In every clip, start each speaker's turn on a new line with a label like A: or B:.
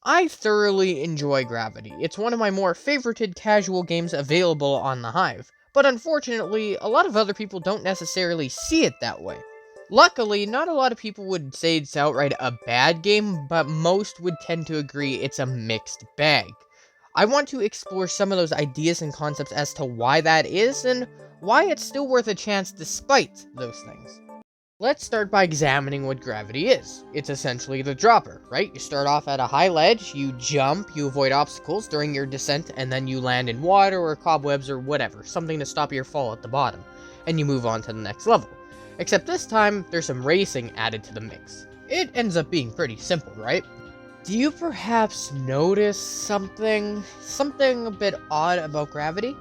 A: I thoroughly enjoy Gravity. It's one of my more favorited casual games available on the Hive, but unfortunately, a lot of other people don't necessarily see it that way. Luckily, not a lot of people would say it's outright a bad game, but most would tend to agree it's a mixed bag. I want to explore some of those ideas and concepts as to why that is, and why it's still worth a chance despite those things. Let's start by examining what gravity is. It's essentially the dropper, right? You start off at a high ledge, you jump, you avoid obstacles during your descent, and then you land in water or cobwebs or whatever, something to stop your fall at the bottom, and you move on to the next level. Except this time, there's some racing added to the mix. It ends up being pretty simple, right? Do you perhaps notice something a bit odd about gravity?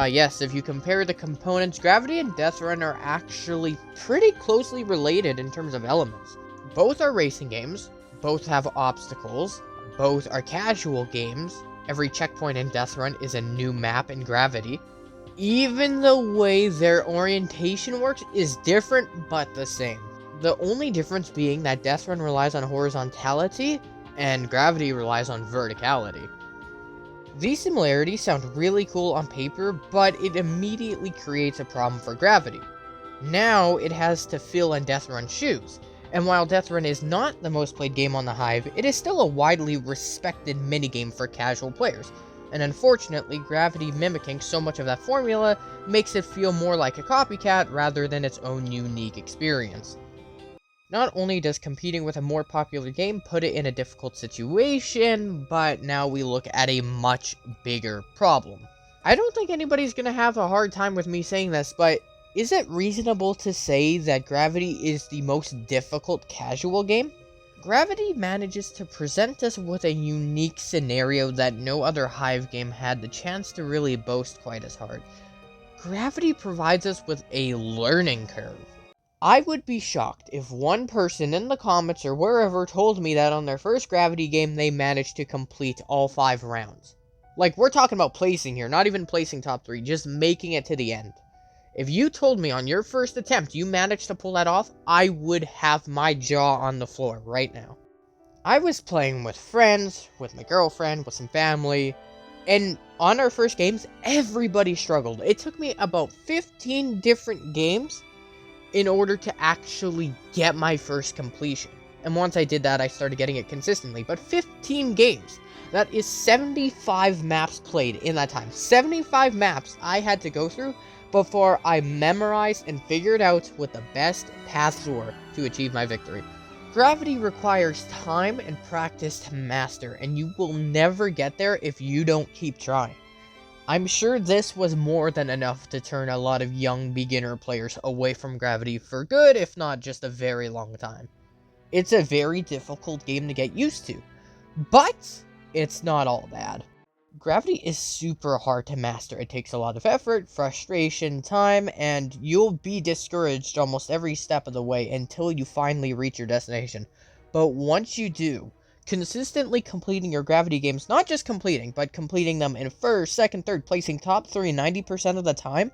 A: Yes, if you compare the components, Gravity and Deathrun are actually pretty closely related in terms of elements. Both are racing games, both have obstacles, both are casual games. Every checkpoint in Deathrun is a new map in Gravity. Even the way their orientation works is different but the same. The only difference being that Deathrun relies on horizontality and Gravity relies on verticality. These similarities sound really cool on paper, but it immediately creates a problem for Gravity. Now it has to fill in Deathrun's shoes, and while Deathrun is not the most played game on the Hive, it is still a widely respected minigame for casual players, and unfortunately, Gravity mimicking so much of that formula makes it feel more like a copycat rather than its own unique experience. Not only does competing with a more popular game put it in a difficult situation, but now we look at a much bigger problem. I don't think anybody's gonna have a hard time with me saying this, but is it reasonable to say that Gravity is the most difficult casual game? Gravity manages to present us with a unique scenario that no other Hive game had the chance to really boast quite as hard. Gravity provides us with a learning curve. I would be shocked if one person in the comments or wherever told me that on their first Gravity game they managed to complete all 5 rounds. Like, we're talking about placing here, not even placing top 3, just making it to the end. If you told me on your first attempt you managed to pull that off, I would have my jaw on the floor right now. I was playing with friends, with my girlfriend, with some family, and on our first games, everybody struggled. It took me about 15 different games in order to actually get my first completion. And once I did that, I started getting it consistently. But 15 games, that is 75 maps played in that time. 75 maps I had to go through before I memorized and figured out what the best paths were to achieve my victory. Gravity requires time and practice to master, and you will never get there if you don't keep trying. I'm sure this was more than enough to turn a lot of young beginner players away from Gravity for good, if not just a very long time. It's a very difficult game to get used to, but it's not all bad. Gravity is super hard to master. It takes a lot of effort, frustration, time, and you'll be discouraged almost every step of the way until you finally reach your destination. But once you do, consistently completing your Gravity games, not just completing, but completing them in first, second, third, placing top 3 90% of the time,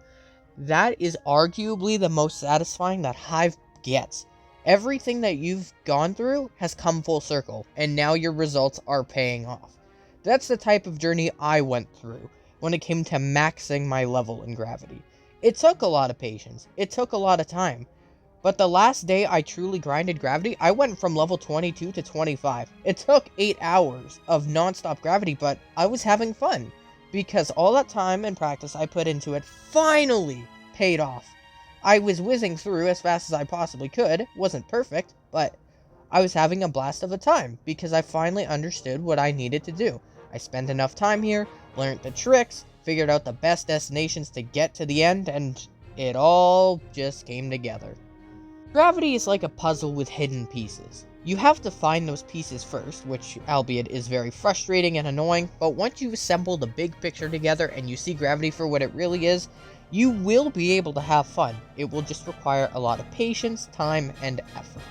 A: that is arguably the most satisfying that Hive gets. Everything that you've gone through has come full circle, and now your results are paying off. That's the type of journey I went through when it came to maxing my level in Gravity. It took a lot of patience, it took a lot of time, but the last day I truly grinded Gravity, I went from level 22 to 25. It took 8 hours of non-stop Gravity, but I was having fun, because all that time and practice I put into it finally paid off. I was whizzing through as fast as I possibly could, wasn't perfect, but I was having a blast of a time, because I finally understood what I needed to do. I spent enough time here, learned the tricks, figured out the best destinations to get to the end, and it all just came together. Gravity is like a puzzle with hidden pieces. You have to find those pieces first, which, albeit, is very frustrating and annoying, but once you assemble the big picture together and you see Gravity for what it really is, you will be able to have fun. It will just require a lot of patience, time, and effort.